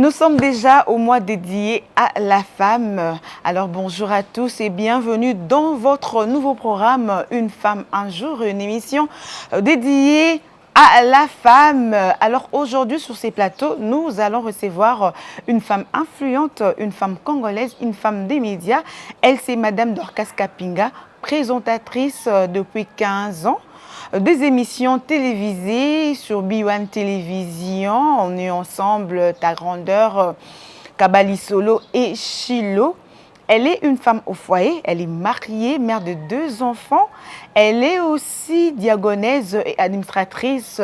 Nous sommes déjà au mois dédié à la femme. Alors bonjour à tous et bienvenue dans votre nouveau programme Une femme un jour, une émission dédiée à la femme. Alors aujourd'hui sur ces plateaux, nous allons recevoir une femme influente, une femme congolaise, une femme des médias. Elle, c'est Madame Dorcas Kapinga, présentatrice depuis 15 ans. Des émissions télévisées sur B1 Télévision. On est ensemble, Ta Grandeur, Kabali Solo et Chilo. Elle est une femme au foyer, elle est mariée, mère de 2 enfants. Elle est aussi diaconaise et administratrice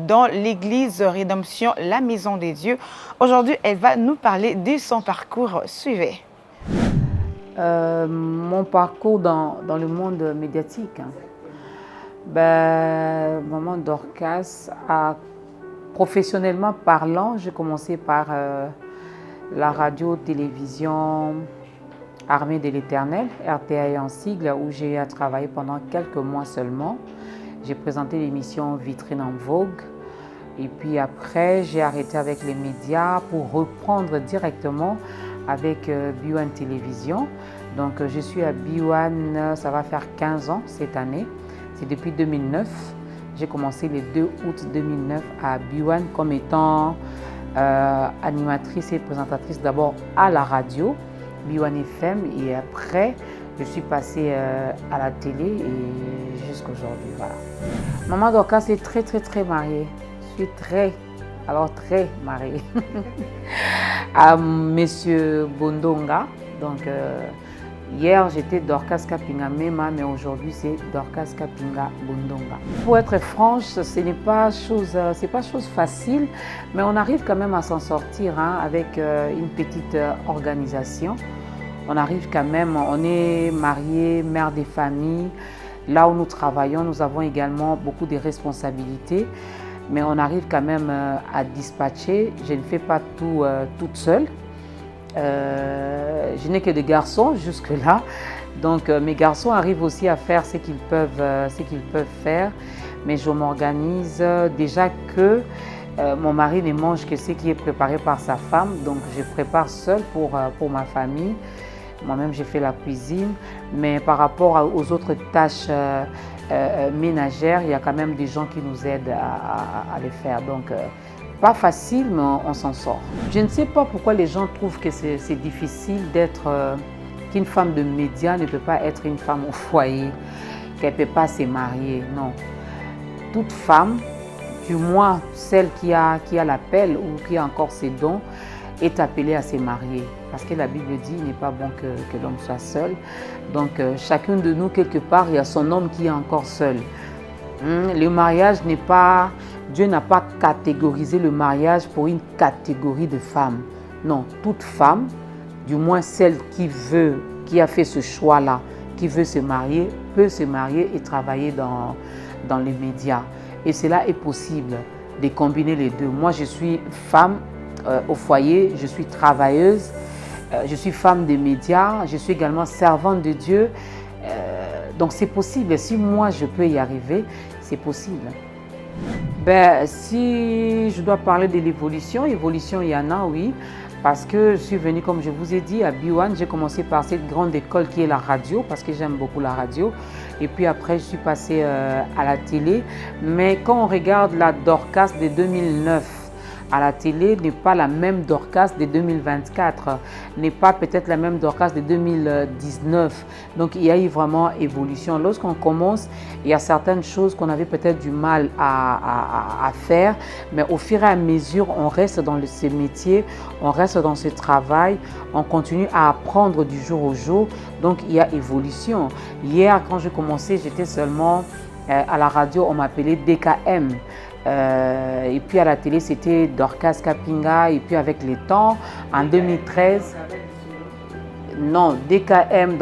dans l'église Rédemption, la Maison des Dieux. Aujourd'hui, elle va nous parler de son parcours. Suivez. Mon parcours dans le monde médiatique. Maman Dorcas, professionnellement parlant, j'ai commencé par la radio-télévision Armée de l'Éternel, RTI en sigle, où j'ai travaillé pendant quelques mois seulement. J'ai présenté l'émission Vitrine en Vogue. Et puis après, j'ai arrêté avec les médias pour reprendre directement avec B1 Télévision. Donc je suis à B1, ça va faire 15 ans cette année. C'est depuis 2009. J'ai commencé le 2 août 2009 à B1 comme étant animatrice et présentatrice d'abord à la radio, B1 FM, et après je suis passée à la télé et jusqu'aujourd'hui. Voilà. Maman Dorcas est très mariée. Je suis très mariée à Monsieur Bondonga. Donc hier j'étais Dorcas Kapinga Mema, mais aujourd'hui c'est Dorcas Kapinga Bondonga. Pour être franche, ce n'est pas chose facile, mais on arrive quand même à s'en sortir avec une petite organisation. On arrive quand même, on est mariés, mère des familles. Là où nous travaillons, nous avons également beaucoup de responsabilités, mais on arrive quand même à dispatcher. Je ne fais pas tout toute seule. Je n'ai que des garçons jusque-là, donc mes garçons arrivent aussi à faire ce qu'ils peuvent faire, mais je m'organise déjà que mon mari ne mange que ce qui est préparé par sa femme, donc je prépare seule pour ma famille. Moi-même, j'ai fait la cuisine, mais par rapport aux autres tâches ménagères, il y a quand même des gens qui nous aident à les faire. Donc, pas facile, mais on s'en sort. Je ne sais pas pourquoi les gens trouvent que c'est difficile qu'une femme de médias ne peut pas être une femme au foyer, qu'elle ne peut pas se marier. Non. Toute femme, du moins celle qui a l'appel ou qui a encore ses dons, est appelée à se marier. Parce que la Bible dit qu'il n'est pas bon que l'homme soit seul. Donc chacun de nous, quelque part, il y a son homme qui est encore seul. Le mariage n'est pas... Dieu n'a pas catégorisé le mariage pour une catégorie de femmes. Non, toute femme, du moins celle qui a fait ce choix-là, qui veut se marier, peut se marier et travailler dans les médias. Et cela est possible de combiner les deux. Moi, je suis femme au foyer, je suis travailleuse, je suis femme des médias, je suis également servante de Dieu. Donc c'est possible. Si moi je peux y arriver, c'est possible. Si je dois parler de l'évolution, il y en a, oui. Parce que je suis venue, comme je vous ai dit, à B1. J'ai commencé par cette grande école qui est la radio, parce que j'aime beaucoup la radio. Et puis après, je suis passée à la télé. Mais quand on regarde la Dorcas de 2009, à la télé n'est pas la même Dorcas de 2024, n'est pas peut-être la même Dorcas de 2019. Donc il y a eu vraiment évolution. Lorsqu'on commence, il y a certaines choses qu'on avait peut-être du mal à faire, mais au fur et à mesure, on reste dans ce métier, on reste dans ce travail, on continue à apprendre du jour au jour. Donc il y a évolution. Hier, quand j'ai commencé, j'étais seulement à la radio, on m'appelait DKM. Et puis à la télé, c'était Dorcas Kapinga. Et puis avec le temps, en 2013, non, DKM,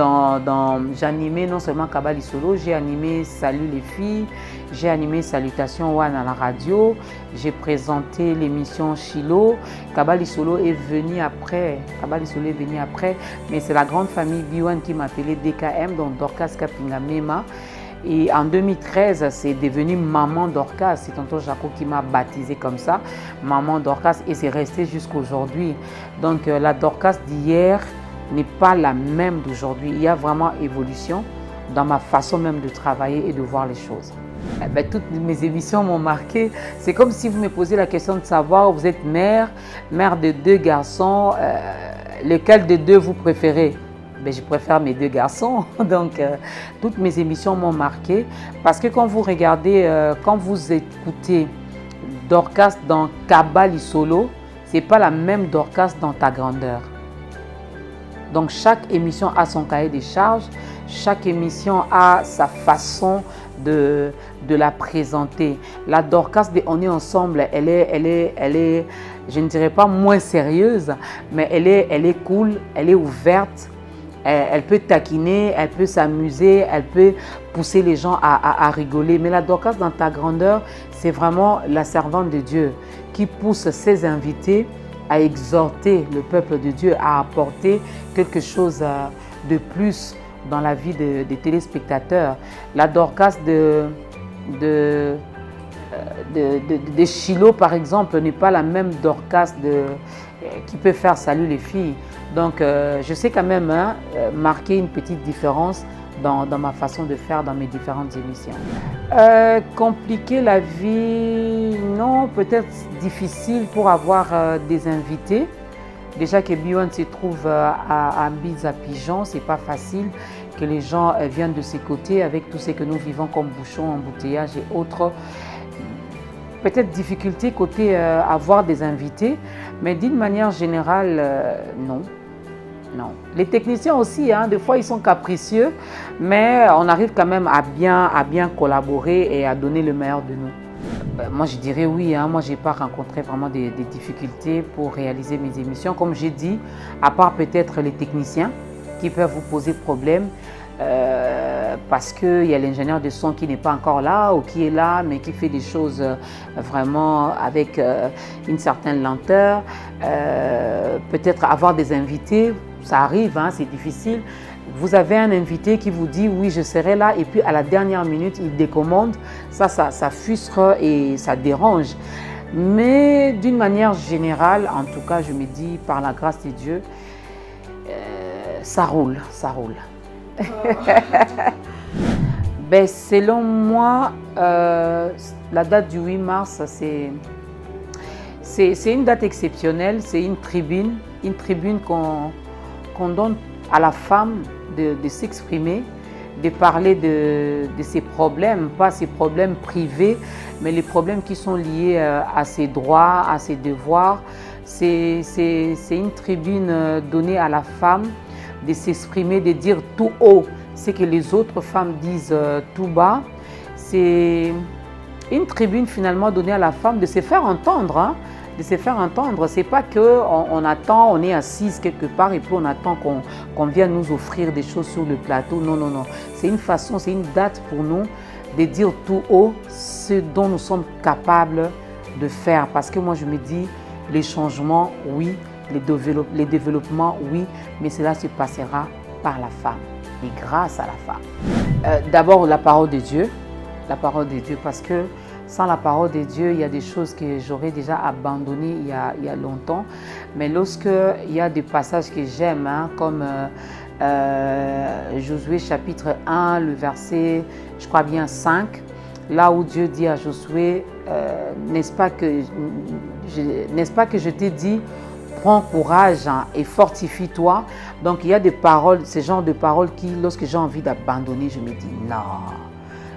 j'animais non seulement Kabali Solo, j'ai animé Salut les filles, j'ai animé Salutations One à la radio, j'ai présenté l'émission Chilo. Kabali Solo est venu après, mais c'est la grande famille B1 qui m'appelait DKM, donc Dorcas Kapinga Mema. Et en 2013, c'est devenu Maman Dorcas. C'est tonton Jaco qui m'a baptisé comme ça, Maman Dorcas, et c'est resté jusqu'à aujourd'hui. Donc la Dorcas d'hier n'est pas la même d'aujourd'hui. Il y a vraiment évolution dans ma façon même de travailler et de voir les choses. Toutes mes émissions m'ont marqué. C'est comme si vous me posiez la question de savoir, vous êtes mère de 2 garçons, lequel des 2 vous préférez? Je préfère mes 2 garçons. Donc, toutes mes émissions m'ont marqué parce que quand vous regardez, quand vous écoutez Dorcas dans Kabali Solo, ce n'est pas la même Dorcas dans Ta Grandeur. Donc, chaque émission a son cahier des charges, chaque émission a sa façon de la présenter. La Dorcas de On est ensemble, elle est, je ne dirais pas moins sérieuse, mais elle est cool, elle est ouverte. Elle peut taquiner, elle peut s'amuser, elle peut pousser les gens à rigoler. Mais la Dorcas dans Ta Grandeur, c'est vraiment la servante de Dieu qui pousse ses invités à exhorter le peuple de Dieu, à apporter quelque chose de plus dans la vie des téléspectateurs. La Dorcas de Shiloh, par exemple, n'est pas la même Dorcas qui peut faire Salut les filles. Donc, je sais quand même marquer une petite différence dans ma façon de faire dans mes différentes émissions. Compliquer la vie, non, peut-être difficile pour avoir des invités. Déjà que B1 se trouve à Mbis à Pigeon, c'est pas facile que les gens viennent de ces côtés avec tout ce que nous vivons comme bouchons, embouteillages et autres. Peut-être difficulté côté avoir des invités, mais d'une manière générale, non. Non. Les techniciens aussi, des fois ils sont capricieux, mais on arrive quand même à bien collaborer et à donner le meilleur de nous. Moi je dirais oui, moi je n'ai pas rencontré vraiment des difficultés pour réaliser mes émissions. Comme j'ai dit, à part peut-être les techniciens qui peuvent vous poser problème, parce qu'il y a l'ingénieur de son qui n'est pas encore là ou qui est là mais qui fait des choses vraiment avec une certaine lenteur. Peut-être avoir des invités, ça arrive, c'est difficile. Vous avez un invité qui vous dit oui je serai là et puis à la dernière minute il décommande, ça frustre et ça dérange. Mais d'une manière générale, en tout cas je me dis par la grâce de Dieu, ça roule. Selon moi, la date du 8 mars, c'est une date exceptionnelle, c'est une tribune qu'on donne à la femme de s'exprimer, de parler de ses problèmes, pas ses problèmes privés, mais les problèmes qui sont liés à ses droits, à ses devoirs. C'est une tribune donnée à la femme de s'exprimer, de dire tout haut ce que les autres femmes disent tout bas. C'est une tribune finalement donnée à la femme de se faire entendre, de se faire entendre. C'est pas qu'on attend, on est assise quelque part et puis on attend qu'on vienne nous offrir des choses sur le plateau. Non. C'est une façon, c'est une date pour nous de dire tout haut ce dont nous sommes capables de faire. Parce que moi je me dis, les changements, oui, les développements, oui, mais cela se passera par la femme et grâce à la femme. D'abord, la parole de Dieu, parce que sans la parole de Dieu, il y a des choses que j'aurais déjà abandonnées il y a longtemps. Mais lorsqu'il y a des passages que j'aime, comme Josué chapitre 1, le verset, je crois bien 5, là où Dieu dit à Josué, n'est-ce pas que je t'ai dit, prends courage et fortifie-toi. Donc il y a des paroles, ce genre de paroles qui, lorsque j'ai envie d'abandonner, je me dis non,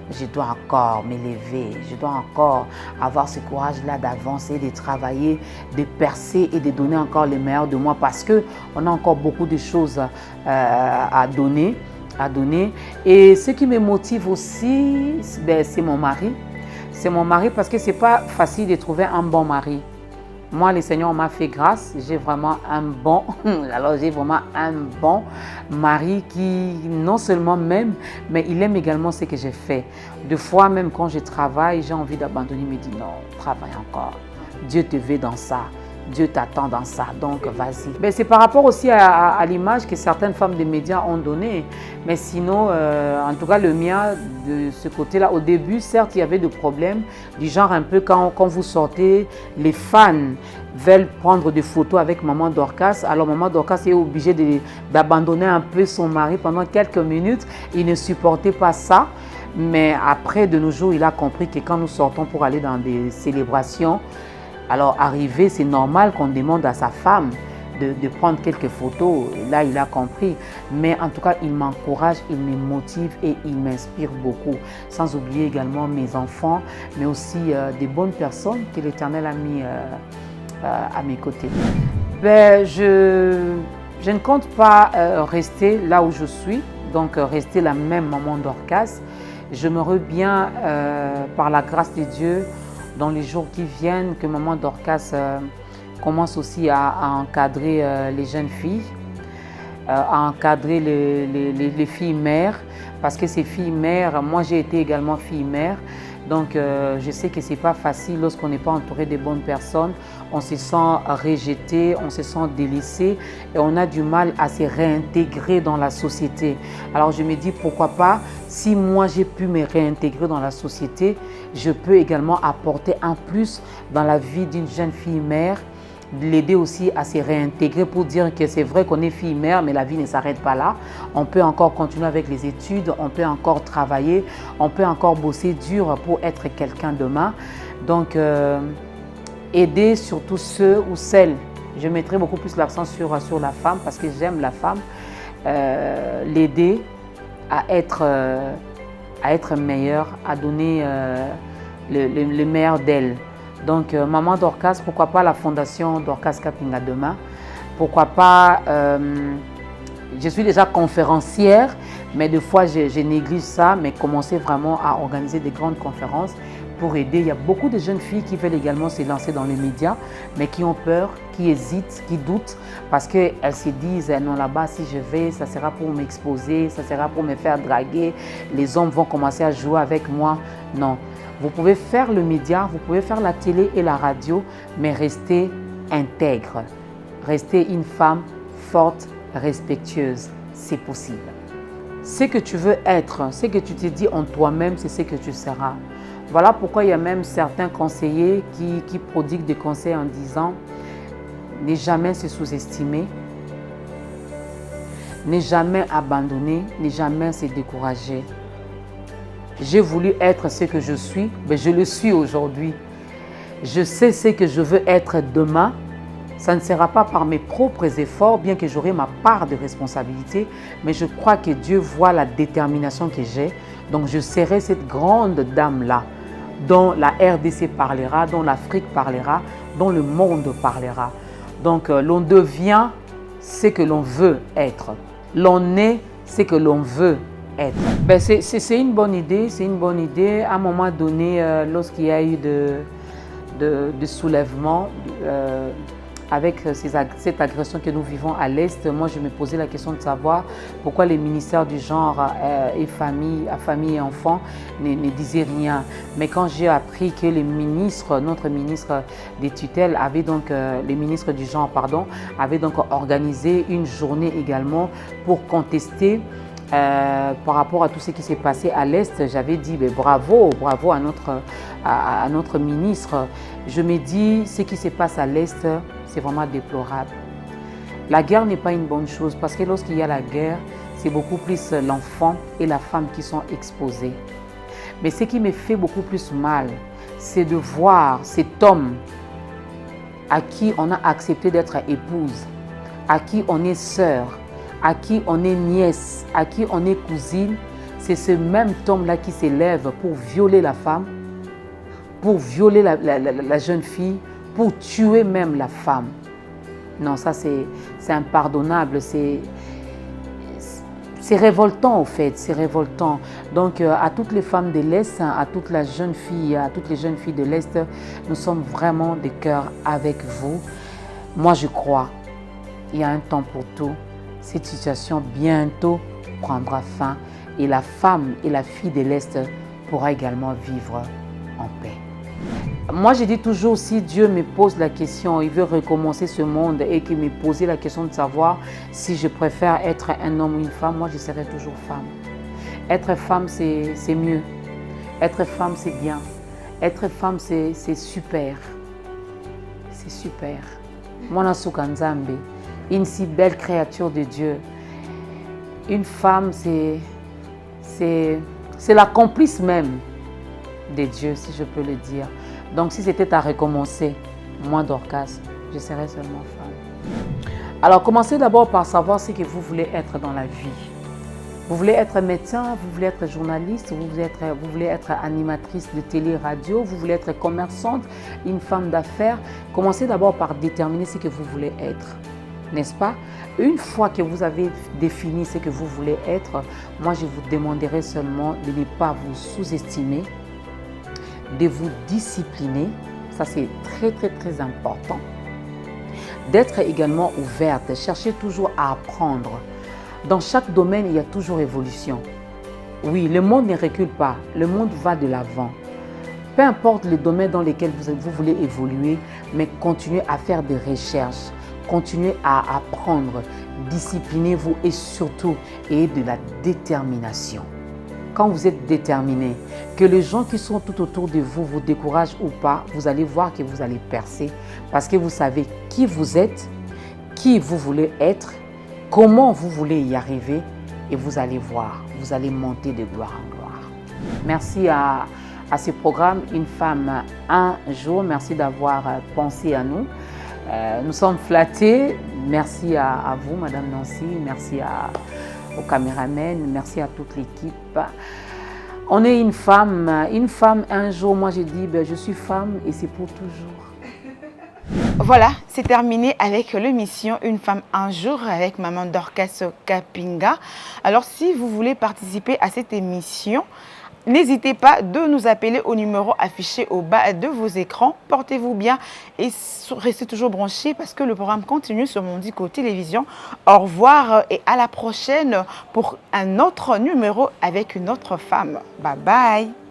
je dois encore m'élever, je dois encore avoir ce courage-là d'avancer, de travailler, de percer et de donner encore le meilleur de moi parce qu'on a encore beaucoup de choses à donner. Et ce qui me motive aussi, c'est mon mari. C'est mon mari parce que ce n'est pas facile de trouver un bon mari. Moi, le Seigneur m'a fait grâce, j'ai vraiment un bon mari qui non seulement m'aime, mais il aime également ce que j'ai fait. Des fois, même quand je travaille, j'ai envie d'abandonner, il me dit non, travaille encore. Dieu te veut dans ça. Dieu t'attend dans ça, donc vas-y. Mais c'est par rapport aussi à l'image que certaines femmes des médias ont donnée. Mais sinon, en tout cas, le mien, de ce côté-là, au début, certes, il y avait des problèmes, du genre un peu quand vous sortez, les fans veulent prendre des photos avec Maman Dorcas. Alors Maman Dorcas est obligée d'abandonner un peu son mari pendant quelques minutes. Il ne supportait pas ça. Mais après, de nos jours, il a compris que quand nous sortons pour aller dans des célébrations, alors arrivé, c'est normal qu'on demande à sa femme de prendre quelques photos. Là, il a compris. Mais en tout cas, il m'encourage, il me motive et il m'inspire beaucoup. Sans oublier également mes enfants, mais aussi des bonnes personnes que l'Éternel a mis à mes côtés. Ben, je ne compte pas rester là où je suis, donc rester la même Maman Dorcas. J'aimerais bien, par la grâce de Dieu, dans les jours qui viennent, que Maman Dorcas commence aussi à encadrer les jeunes filles, à encadrer les filles mères, parce que ces filles mères, moi j'ai été également fille mère, donc je sais que ce n'est pas facile lorsqu'on n'est pas entouré de bonnes personnes, on se sent rejeté, on se sent délaissé et on a du mal à se réintégrer dans la société. Alors je me dis pourquoi pas, si moi j'ai pu me réintégrer dans la société, je peux également apporter un plus dans la vie d'une jeune fille mère, l'aider aussi à se réintégrer pour dire que c'est vrai qu'on est fille mère, mais la vie ne s'arrête pas là. On peut encore continuer avec les études, on peut encore travailler, on peut encore bosser dur pour être quelqu'un demain. Donc, aider surtout ceux ou celles, je mettrai beaucoup plus l'accent sur la femme parce que j'aime la femme, l'aider à être meilleure, à donner le meilleur d'elle. Donc, Maman Dorcas, pourquoi pas la fondation Dorcas Kapinga demain? Pourquoi pas, je suis déjà conférencière, mais des fois je néglige ça, mais commencer vraiment à organiser des grandes conférences pour aider. Il y a beaucoup de jeunes filles qui veulent également se lancer dans les médias, mais qui ont peur, qui hésitent, qui doutent, parce qu'elles se disent, non, là-bas, si je vais, ça sera pour m'exposer, ça sera pour me faire draguer, les hommes vont commencer à jouer avec moi. Non. Vous pouvez faire le média, vous pouvez faire la télé et la radio, mais restez intègre. Restez une femme forte, respectueuse. C'est possible. Ce que tu veux être, ce que tu te dis en toi-même, c'est ce que tu seras. Voilà pourquoi il y a même certains conseillers qui prodiguent des conseils en disant « Ne jamais se sous-estimer, ne jamais abandonner, ne jamais se décourager. » J'ai voulu être ce que je suis, mais je le suis aujourd'hui. Je sais ce que je veux être demain. Ça ne sera pas par mes propres efforts, bien que j'aurai ma part de responsabilité, mais je crois que Dieu voit la détermination que j'ai. Donc je serai cette grande dame-là, dont la RDC parlera, dont l'Afrique parlera, dont le monde parlera. Donc l'on devient ce que l'on veut être. L'on est ce que l'on veut être. Ben, c'est une bonne idée, c'est une bonne idée. À un moment donné, lorsqu'il y a eu de soulèvement, avec cette agression que nous vivons à l'Est, moi je me posais la question de savoir pourquoi les ministères du genre et famille et enfants ne disaient rien. Mais quand j'ai appris que les ministres, notre ministre des tutelles avait donc, les ministres du genre, pardon, avait donc organisé une journée également pour contester par rapport à tout ce qui s'est passé à l'Est, j'avais dit bravo à notre ministre. Je me dis, ce qui se passe à l'Est, c'est vraiment déplorable. La guerre n'est pas une bonne chose parce que lorsqu'il y a la guerre, c'est beaucoup plus l'enfant et la femme qui sont exposés. Mais ce qui me fait beaucoup plus mal, c'est de voir cet homme à qui on a accepté d'être épouse, à qui on est sœur, à qui on est nièce, à qui on est cousine, c'est ce même homme-là qui s'élève pour violer la femme, pour violer la jeune fille, pour tuer même la femme. Non, ça c'est impardonnable, c'est révoltant au fait, c'est révoltant. Donc à toutes les femmes de l'Est, à toutes les jeunes filles de l'Est, nous sommes vraiment de cœur avec vous. Moi je crois, il y a un temps pour tout. Cette situation bientôt prendra fin et la femme et la fille de l'Est pourra également vivre en paix. Moi, je dis toujours, si Dieu me pose la question, il veut recommencer ce monde et qu'il me posait la question de savoir si je préfère être un homme ou une femme, moi, je serai toujours femme. Être femme, c'est mieux. Être femme, c'est bien. Être femme, c'est super. C'est super. Mwana Sukanzambe, une si belle créature de Dieu. Une femme, c'est la complice même de Dieu, si je peux le dire. Donc, si c'était à recommencer, moi, Dorcas, je serais seulement femme. Alors, commencez d'abord par savoir ce que vous voulez être dans la vie. Vous voulez être médecin, vous voulez être journaliste, vous voulez être animatrice de télé-radio, vous voulez être commerçante, une femme d'affaires. Commencez d'abord par déterminer ce que vous voulez être, n'est-ce pas? Une fois que vous avez défini ce que vous voulez être, moi je vous demanderai seulement de ne pas vous sous-estimer, de vous discipliner, ça c'est très très très important, d'être également ouverte, chercher toujours à apprendre. Dans chaque domaine, il y a toujours évolution. Oui, le monde ne recule pas, le monde va de l'avant. Peu importe le domaine dans lequel vous voulez évoluer, mais continuez à faire des recherches, continuez à apprendre, disciplinez-vous et surtout, ayez de la détermination. Quand vous êtes déterminé, que les gens qui sont tout autour de vous vous découragent ou pas, vous allez voir que vous allez percer parce que vous savez qui vous êtes, qui vous voulez être, comment vous voulez y arriver et vous allez voir, vous allez monter de gloire en gloire. Merci à ce programme Une femme, un jour. Merci d'avoir pensé à nous. Nous sommes flattés. Merci à vous, Madame Nancy. Merci aux caméramens. Merci à toute l'équipe. On est une femme, un jour. Moi, je dis, je suis femme et c'est pour toujours. Voilà, c'est terminé avec l'émission Une femme un jour avec Maman Dorcas Kapinga. Alors, si vous voulez participer à cette émission, n'hésitez pas de nous appeler au numéro affiché au bas de vos écrans. Portez-vous bien et restez toujours branchés parce que le programme continue sur Mondico Télévision. Au revoir et à la prochaine pour un autre numéro avec une autre femme. Bye bye.